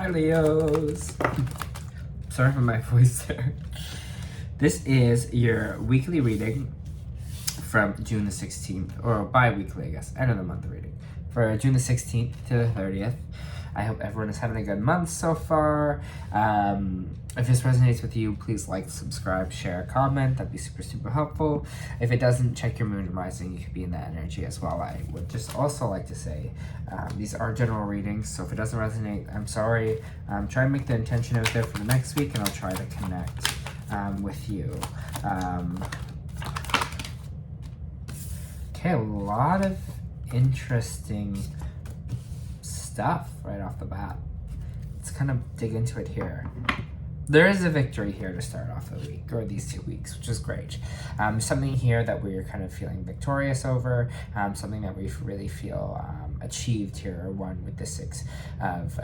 my Leos. Sorry for my voice there. This is your weekly reading from June the 16th, or bi-weekly, I guess, end of the month reading, for June the 16th to the 30th. I hope everyone is having a good month so far. If this resonates with you, please like, subscribe, share, comment. That'd be super, super helpful. If it doesn't, check your moon and rising. You could be in that energy as well. I would just also like to say, these are general readings, so if it doesn't resonate, I'm sorry. Try and make the intention out there for the next week, and I'll try to connect with you. Okay, a lot of interesting stuff right off the bat. Let's kind of dig into it here. There is a victory here to start off the week, or these 2 weeks, which is great. Something here that we're kind of feeling victorious over, something that we really feel achieved here, or won with the Six of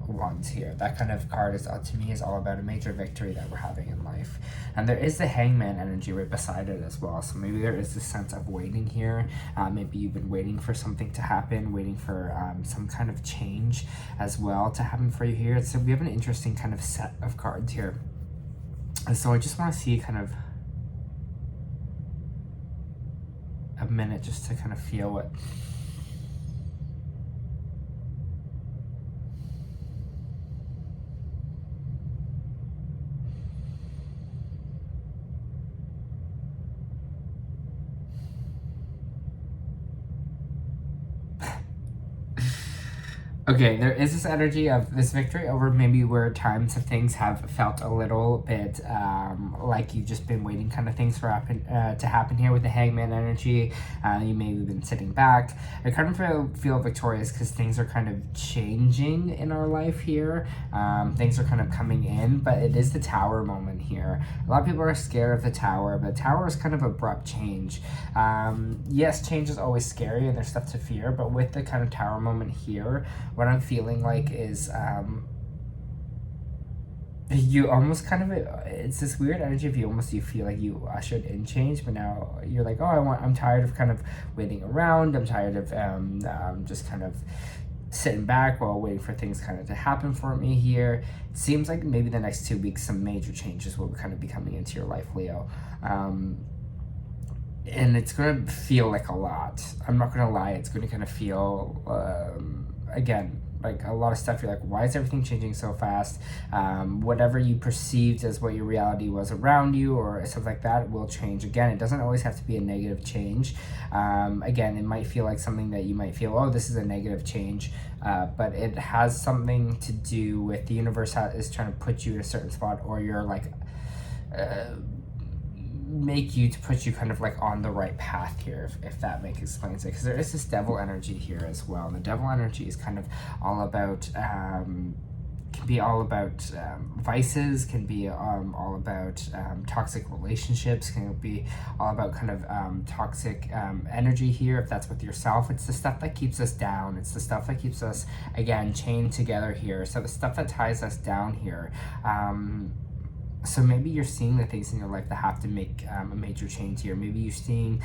Wands here. That kind of card is, to me, is all about a major victory that we're having in life. And there is the Hangman energy right beside it as well. So maybe there is this sense of waiting here. Maybe you've been waiting for something to happen, waiting for some kind of change as well to happen for you here. So we have an interesting kind of set of cards here. And so I just want to see kind of a minute just to kind of feel what okay, there is this energy of this victory over maybe where times of things have felt a little bit like you've just been waiting kind of things for to happen here with the Hangman energy. You maybe been sitting back. I kind of feel victorious because things are kind of changing in our life here. Things are kind of coming in, but it is the Tower moment here. A lot of people are scared of the Tower, but Tower is kind of abrupt change. Yes, change is always scary and there's stuff to fear, but with the kind of Tower moment here, what I'm feeling like is you almost kind of, it's this weird energy of you feel like you ushered in change, but now you're like, oh, I'm tired of kind of waiting around. I'm tired of just kind of sitting back while waiting for things kind of to happen for me here. It seems like maybe the next 2 weeks some major changes will kind of be coming into your life, Leo. And it's going to feel like a lot. I'm not going to lie, it's going to kind of feel again, like a lot of stuff. You're like, why is everything changing so fast? Whatever you perceived as what your reality was around you or stuff like that will change. Again, it doesn't always have to be a negative change. Again, it might feel like something that you might feel, oh, this is a negative change, but it has something to do with the universe is trying to put you in a certain spot, or you're like put you kind of like on the right path here, if that explains it, because there is this Devil energy here as well. And the Devil energy is kind of all about can be all about vices, can be all about toxic relationships, can be all about kind of toxic energy here, if that's with yourself. It's the stuff that keeps us down. It's the stuff that keeps us, again, chained together here. So the stuff that ties us down here. So maybe you're seeing the things in your life that have to make a major change here. Maybe you're seeing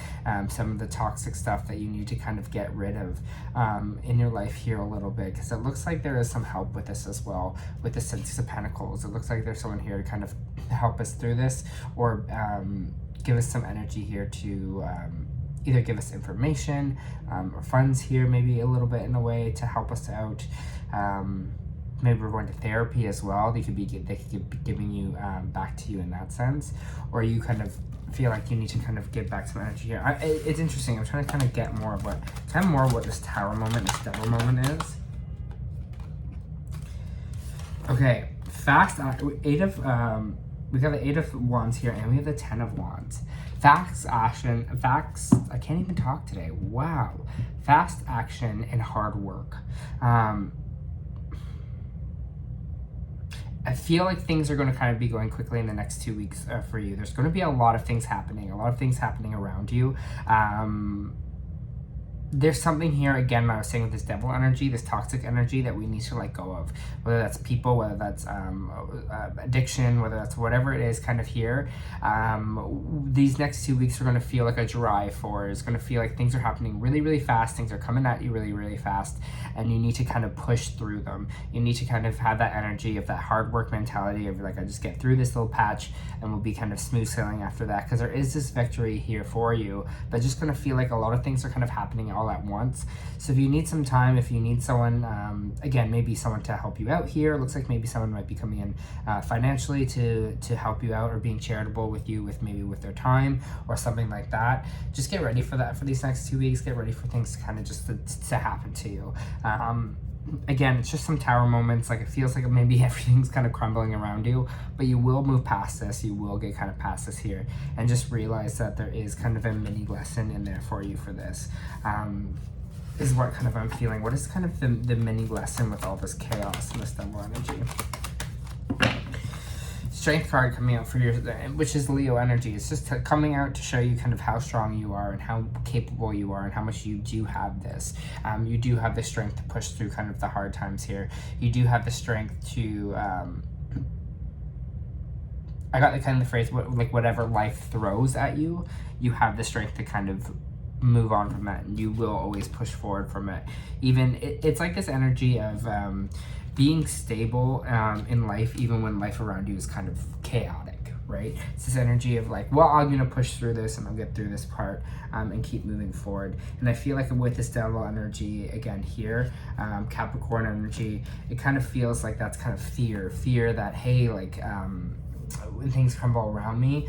some of the toxic stuff that you need to kind of get rid of in your life here a little bit, because it looks like there is some help with this as well, with the Six of Pentacles. It looks like there's someone here to kind of help us through this, or give us some energy here to either give us information or funds here, maybe a little bit in a way to help us out. Maybe we're going to therapy as well. They could be giving you back to you in that sense, or you kind of feel like you need to kind of give back some energy here. It's interesting. I'm trying to kind of get more of what this Tower moment, this Devil moment is. Okay, fast. We got the Eight of Wands here, and we have the Ten of Wands. Fast action. I can't even talk today. Wow. Fast action and hard work. I feel like things are going to kind of be going quickly in the next 2 weeks for you. There's going to be a lot of things happening around you. there's something here, again, I was saying with this devil energy, this toxic energy that we need to let go of, whether that's people, whether that's addiction, whether that's whatever it is kind of here. These next 2 weeks are going to feel like a drive forward. It's going to feel like things are happening really, really fast. Things are coming at you really, really fast, and you need to kind of push through them. You need to kind of have that energy of that hard work mentality of like, I just get through this little patch and we'll be kind of smooth sailing after that, because there is this victory here for you, but just going to feel like a lot of things are kind of happening all at once. So if you need some time, if you need someone, again, maybe someone to help you out here, it looks like maybe someone might be coming in financially to help you out, or being charitable with you with maybe with their time or something like that. Just get ready for that for these next 2 weeks. Get ready for things to kind of just to happen to you. Again, it's just some tower moments. Like, it feels like maybe everything's kind of crumbling around you, but you will move past this. You will get kind of past this here, and just realize that there is kind of a mini lesson in there for you for this. Is what kind of I'm feeling. What is kind of the mini lesson with all this chaos and this double energy? Strength card coming out for your, which is Leo energy. It's just coming out to show you kind of how strong you are and how capable you are and how much you do have this. You do have the strength to push through kind of the hard times here. You do have the strength to, I got the kind of the phrase, like whatever life throws at you, you have the strength to kind of move on from that, and you will always push forward from it. Even, it's like this energy of, being stable in life, even when life around you is kind of chaotic, right? It's this energy of like, well, I'm gonna push through this and I'll get through this part and keep moving forward. And I feel like with this devil energy, again here, Capricorn energy, it kind of feels like that's kind of fear that, hey, like, when things crumble around me,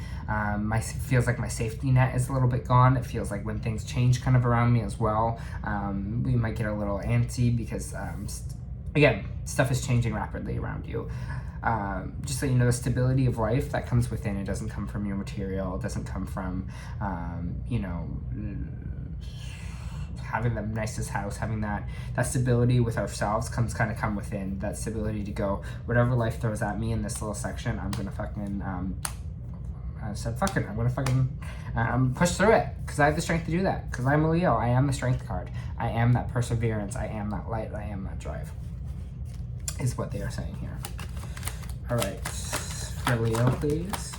feels like my safety net is a little bit gone. It feels like when things change kind of around me as well, we might get a little antsy because, again, stuff is changing rapidly around you. Just so you know, the stability of life that comes within, it doesn't come from your material. It doesn't come from, you know, having the nicest house, having that stability with ourselves come within. That stability to go, whatever life throws at me in this little section, I'm gonna fucking, I'm gonna fucking push through it, because I have the strength to do that, because I'm a Leo. I am the strength card. I am that perseverance. I am that light. I am that drive, is what they are saying here. All right, for Leo, please.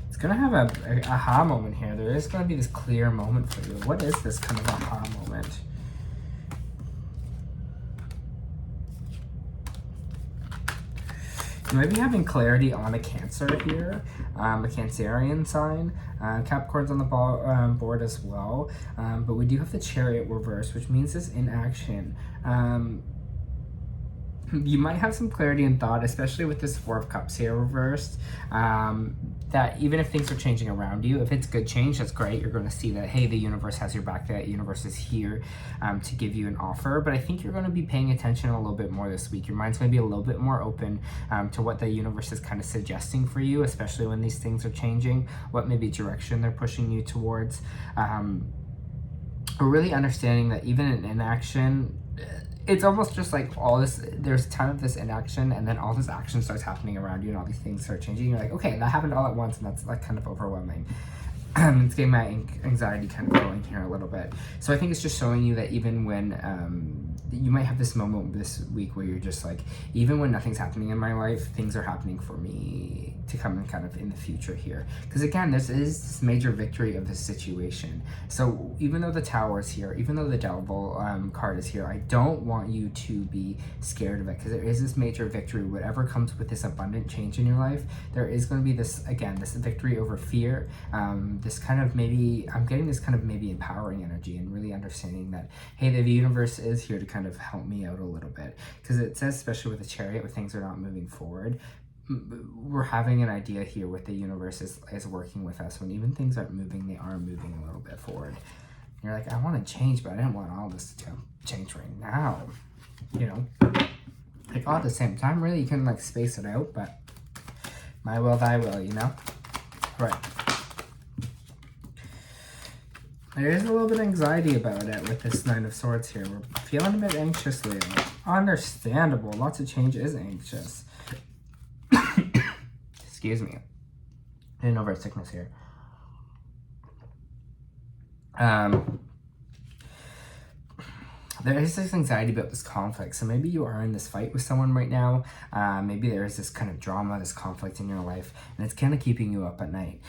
It's gonna have a aha moment here. There is gonna be this clear moment for you. What is this kind of aha moment? You might be having clarity on a Cancer here, a Cancerian sign. Capricorn's on the board as well, but we do have the Chariot reverse, which means it's in action. You might have some clarity in thought, especially with this Four of Cups here reversed, that even if things are changing around you, if it's good change, that's great. You're going to see that, hey, the universe has your back, that universe is here to give you an offer. But I think you're going to be paying attention a little bit more this week. Your mind's going to be a little bit more open to what the universe is kind of suggesting for you, especially when these things are changing, what maybe direction they're pushing you towards. Really understanding that even in inaction, it's almost just like all this, there's a ton of this inaction, and then all this action starts happening around you and all these things start changing. You're like, okay, that happened all at once, and that's like kind of overwhelming. It's getting my anxiety kind of going here a little bit. So I think it's just showing you that even when you might have this moment this week where you're just like, even when nothing's happening in my life, things are happening for me to come in kind of in the future here. Because again, this is this major victory of this situation. So even though the Tower is here, even though the Devil card is here, I don't want you to be scared of it, because there is this major victory. Whatever comes with this abundant change in your life, there is going to be this, again, this victory over fear. This kind of maybe, I'm getting this kind of maybe empowering energy, and really understanding that, hey, the universe is here to kind of help me out a little bit. Because it says, especially with the Chariot, where things are not moving forward, we're having an idea here with the universe is working with us. When even things aren't moving, they are moving a little bit forward. And you're like, I want to change, but I didn't want all this to change right now. You know, like all at the same time, really, you can like space it out, but my will, thy will, you know? Right. There is a little bit of anxiety about it with this Nine of Swords here. We're feeling a bit anxious, Leo. Understandable. Lots of change is anxious. Excuse me. I didn't know about sickness here. there is this anxiety about this conflict. So maybe you are in this fight with someone right now. Maybe there is this kind of drama, this conflict in your life, and it's kind of keeping you up at night.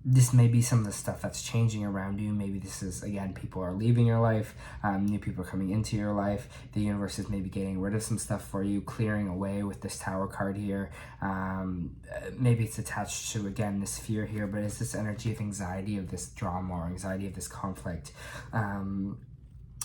This may be some of the stuff that's changing around you. Maybe this is, again, people are leaving your life, new people are coming into your life. The universe is maybe getting rid of some stuff for you, clearing away with this Tower card here. Maybe it's attached to, again, this fear here, but it's this energy of anxiety of this drama or anxiety of this conflict.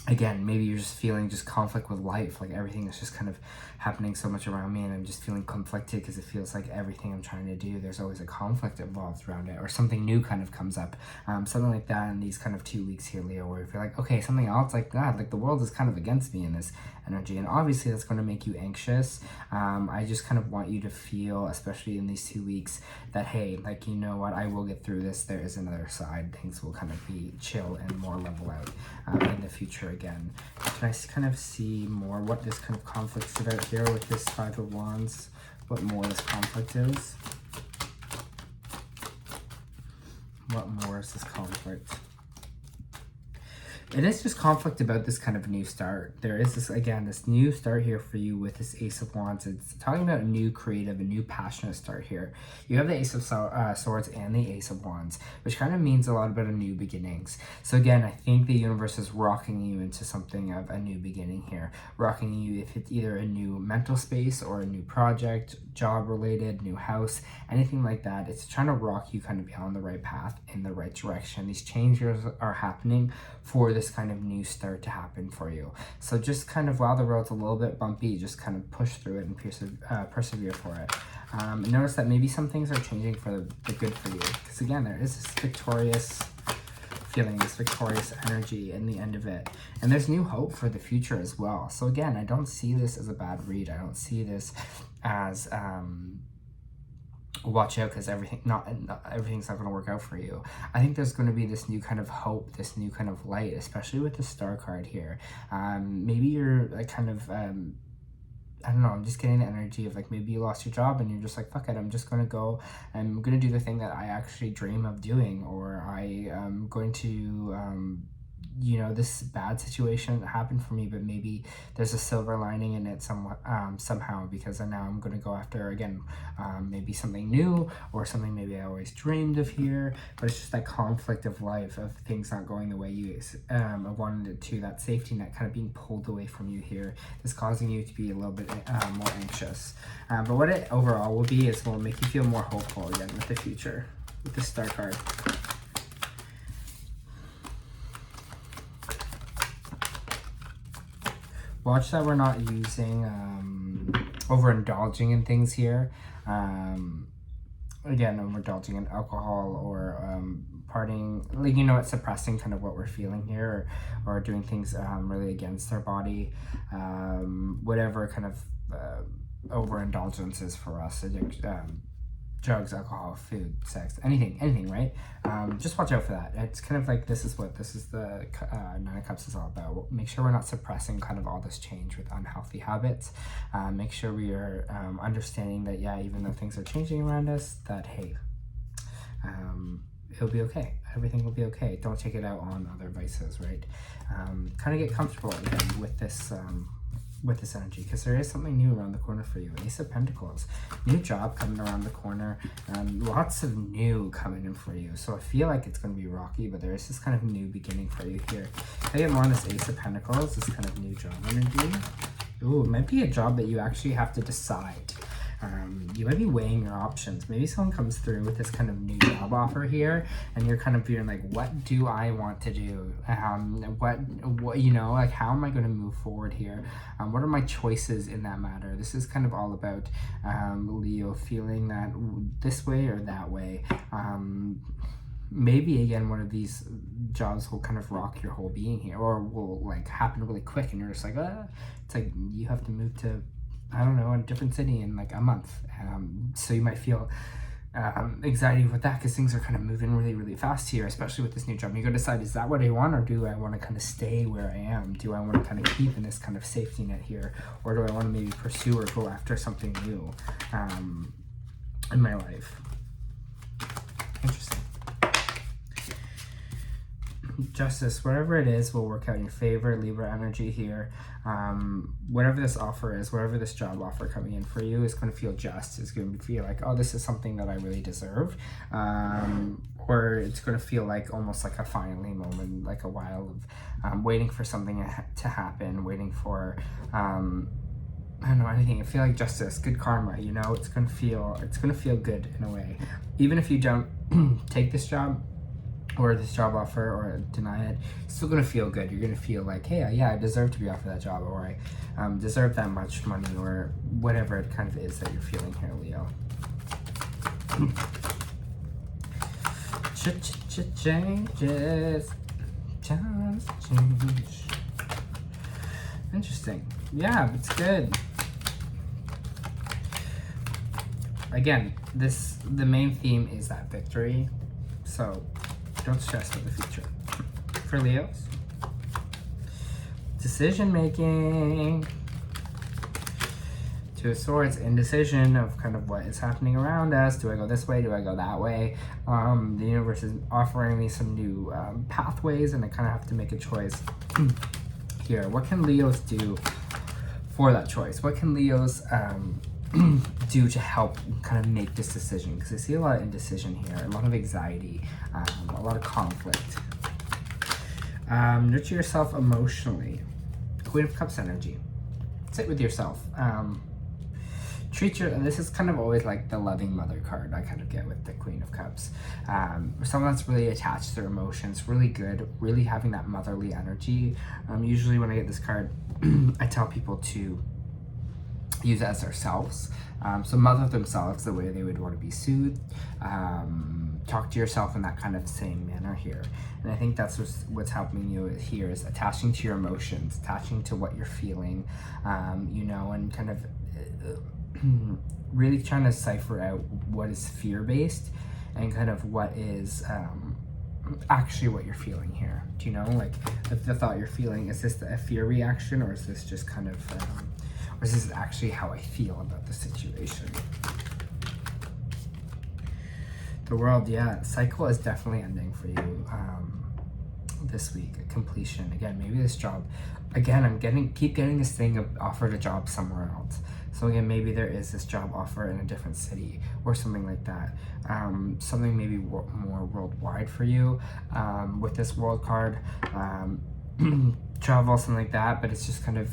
Again, maybe you're just feeling just conflict with life, like everything is just kind of happening so much around me and I'm just feeling conflicted because it feels like everything I'm trying to do, there's always a conflict involved around it, or something new kind of comes up, something like that in these kind of 2 weeks here, Leo, where if you're like, okay, something else, like God, like the world is kind of against me in this energy, and obviously that's going to make you anxious. I just kind of want you to feel, especially in these 2 weeks, that hey, like, you know what, I will get through this, there is another side, things will kind of be chill and more level out in the future. Again, can I kind of see more what this kind of conflict is about here with this Five of Wands? What more this conflict is? What more is this conflict? It is just conflict about this kind of new start. There is this, again, this new start here for you with this Ace of Wands. It's talking about a new creative, a new passionate start here. You have the Ace of Swords and the Ace of Wands, which kind of means a lot about a new beginnings. So again, I think the universe is rocking you into something of a new beginning here. Rocking you if it's either a new mental space or a new project, job related, new house, anything like that. It's trying to rock you kind of on the right path, in the right direction. These changes are happening for this kind of new start to happen for you. So just kind of, while the road's a little bit bumpy, just kind of push through it and persevere for it. And notice that maybe some things are changing for the good for you. Because again, there is this victorious feeling, this victorious energy in the end of it. And there's new hope for the future as well. So again, I don't see this as a bad read. I don't see this as watch out because everything's not going to work out for you. I think there's going to be this new kind of hope, this new kind of light, especially with the Star card here. Maybe you're like kind of I don't know, I'm just getting the energy of like maybe you lost your job and you're just like, fuck it, I'm just going to go, I'm going to do the thing that I actually dream of doing, or I am going to you know, this bad situation happened for me, but maybe there's a silver lining in it somewhat, somehow, because now I'm going to go after, again, maybe something new or something maybe I always dreamed of here. But it's just that conflict of life, of things not going the way you wanted it to, that safety net kind of being pulled away from you here is causing you to be a little bit more anxious. But what it overall will be is will make you feel more hopeful again with the future, with the Star card. Watch that we're not using, overindulging in things here. Again, overindulging in alcohol or partying, like, you know what, suppressing kind of what we're feeling here, or doing things really against our body. Whatever kind of overindulgence is for us, drugs, alcohol, food, sex, anything, right? Just watch out for that. It's kind of like, this is the Nine of Cups is all about. Make sure we're not suppressing kind of all this change with unhealthy habits. Make sure we are understanding that, yeah, even though things are changing around us, that, hey, it'll be okay. Everything will be okay. Don't take it out on other vices, right? Kind of get comfortable again with this energy, because there is something new around the corner for you. Ace of Pentacles, new job coming around the corner, lots of new coming in for you. So I feel like it's going to be rocky, but there is this kind of new beginning for you here. I get more on this Ace of Pentacles, this kind of new job energy. Ooh, it might be a job that you actually have to decide. You might be weighing your options. Maybe someone comes through with this kind of new job offer here, and you're kind of feeling like, what do I want to do? What you know, like, how am I going to move forward here? What are my choices in that matter? This is kind of all about Leo feeling that this way or that way. Maybe again, one of these jobs will kind of rock your whole being here, or will like happen really quick, and you're just like, it's like you have to move to, I don't know, a different city in like a month. So you might feel anxiety with that, because things are kind of moving really, really fast here, especially with this new job. You gotta decide, is that what I want, or do I want to kind of stay where I am? Do I want to kind of keep in this kind of safety net here, or do I want to maybe pursue or go after something new in my life? Interesting. Justice, whatever it is will work out in your favor. Libra energy here. Whatever this offer is, whatever this job offer coming in for you is going to feel just. It's going to feel like, oh, this is something that I really deserve. Or it's going to feel like almost like a finally moment, like a while of waiting for something to happen, waiting for I don't know, anything. I feel like justice, good karma, you know, it's gonna feel good in a way. Even if you don't take this job or this job offer or deny it, it's still gonna feel good. You're gonna feel like, hey, yeah, I deserve to be offered that job, or I deserve that much money, or whatever it kind of is that you're feeling here, Leo. Changes. Just change. Interesting. Yeah, it's good. Again, the main theme is that victory, so don't stress about the future. For Leos, decision making. Two of Swords, indecision of kind of what is happening around us. Do I go this way? Do I go that way? The universe is offering me some new pathways, and I kind of have to make a choice here. What can Leos do for that choice? What can Leos do to help kind of make this decision? Because I see a lot of indecision here, a lot of anxiety, a lot of conflict. Nurture yourself emotionally. Queen of Cups energy. Sit with yourself. This is kind of always like the loving mother card I kind of get with the Queen of Cups. Someone that's really attached to their emotions, really good, really having that motherly energy. Usually when I get this card, I tell people to use it as themselves. So mother themselves the way they would want to be soothed. Talk to yourself in that kind of same manner here. And I think that's what's helping you here, is attaching to your emotions, attaching to what you're feeling, you know, and kind of really trying to cipher out what is fear-based and kind of what is actually what you're feeling here. Do you know, like the thought you're feeling, is this a fear reaction, or is this just kind of or is this actually how I feel about the situation? The World, yeah, cycle is definitely ending for you this week. A completion. Again, maybe this job. Again, keep getting this thing of offered a job somewhere else. So again, maybe there is this job offer in a different city or something like that. Something maybe more worldwide for you with this World card. Travel, something like that. But it's just kind of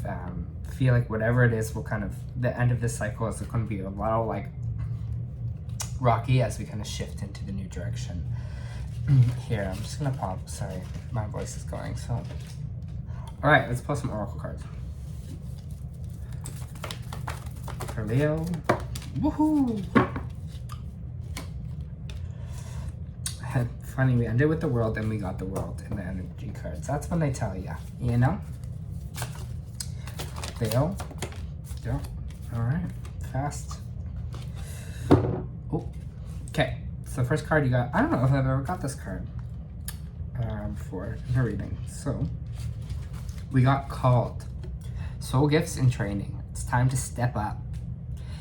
feel like whatever it is will kind of, the end of this cycle is going to be a lot of like rocky as we kind of shift into the new direction. Here, I'm just gonna pop. Sorry, my voice is going. So, all right, let's pull some oracle cards for Leo. Woohoo! Funny, we ended with the World, and we got the World in the energy cards. That's when they tell you, you know. Leo, yeah. All right, fast. Oh, okay. So the first card you got, I don't know if I've ever got this card before in a reading. So we got Called. Soul gifts and training. It's time to step up.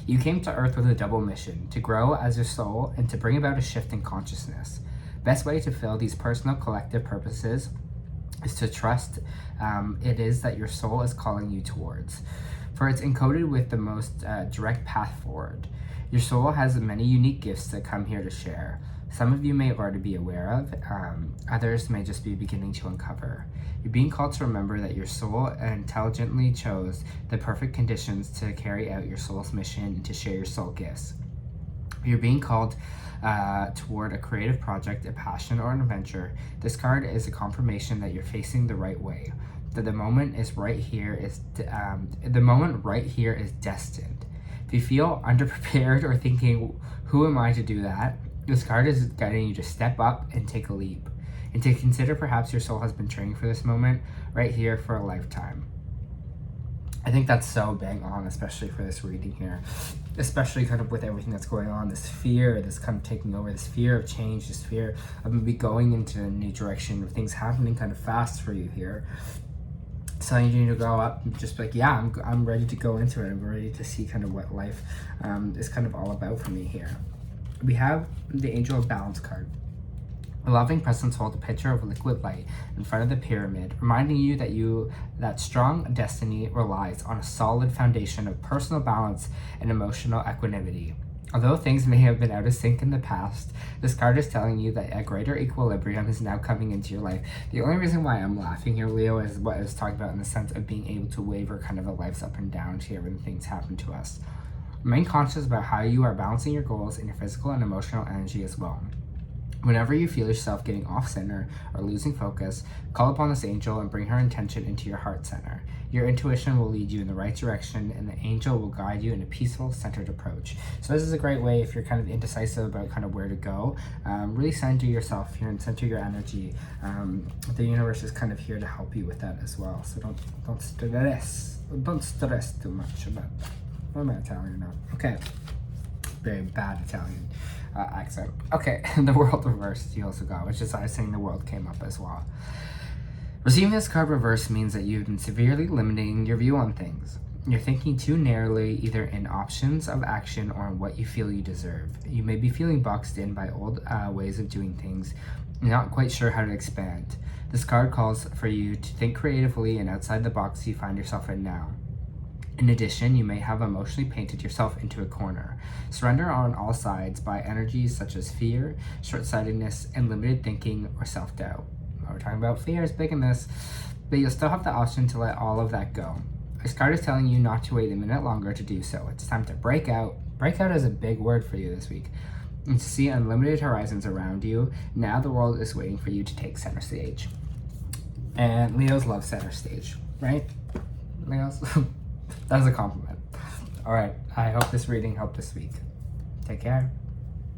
You came to Earth with a double mission, to grow as your soul and to bring about a shift in consciousness. Best way to fill these personal collective purposes is to trust it is that your soul is calling you towards. For it's encoded with the most direct path forward. Your soul has many unique gifts that come here to share. Some of you may already be aware of, others may just be beginning to uncover. You're being called to remember that your soul intelligently chose the perfect conditions to carry out your soul's mission and to share your soul gifts. You're being called toward a creative project, a passion, or an adventure. This card is a confirmation that you're facing the right way. That the moment right here is destined. If you feel underprepared or thinking, who am I to do that? This card is guiding you to step up and take a leap, and to consider perhaps your soul has been training for this moment right here for a lifetime. I think that's so bang on, especially for this reading here, especially kind of with everything that's going on, this fear, this kind of taking over, this fear of change, this fear of maybe going into a new direction, of things happening kind of fast for you here. So you need to go up and just be like, yeah, I'm ready to go into it. I'm ready to see kind of what life is kind of all about for me here. We have the Angel of Balance card. A loving presence holds a pitcher of liquid light in front of the pyramid, reminding you that strong destiny relies on a solid foundation of personal balance and emotional equanimity. Although things may have been out of sync in the past, this card is telling you that a greater equilibrium is now coming into your life. The only reason why I'm laughing here, Leo, is what I was talking about in the sense of being able to waver kind of a life's up and down here when things happen to us. Remain conscious about how you are balancing your goals and your physical and emotional energy as well. Whenever you feel yourself getting off center or losing focus, call upon this angel and bring her intention into your heart center. Your intuition will lead you in the right direction, and the angel will guide you in a peaceful, centered approach. So this is a great way if you're kind of indecisive about kind of where to go. Really center yourself here and center your energy. The universe is kind of here to help you with that as well. So don't stress too much about that. What am I, Italian now? Okay, very bad Italian accent. Okay, the world reversed you also got, which is I was saying the world came up as well. Receiving this card reversed means that you've been severely limiting your view on things. You're thinking too narrowly, either in options of action or in what you feel you deserve. You may be feeling boxed in by old ways of doing things, not quite sure how to expand. This card calls for you to think creatively and outside the box you find yourself in now. In addition, you may have emotionally painted yourself into a corner. Surrender on all sides by energies such as fear, short-sightedness, and limited thinking or self-doubt. We're talking about fear is big in this, but you'll still have the option to let all of that go. This card is telling you not to wait a minute longer to do so. It's time to break out. Break out is a big word for you this week. And to see unlimited horizons around you. Now the world is waiting for you to take center stage. And Leos love center stage, right? Leos? That was a compliment. All right, I hope this reading helped this week. Take care.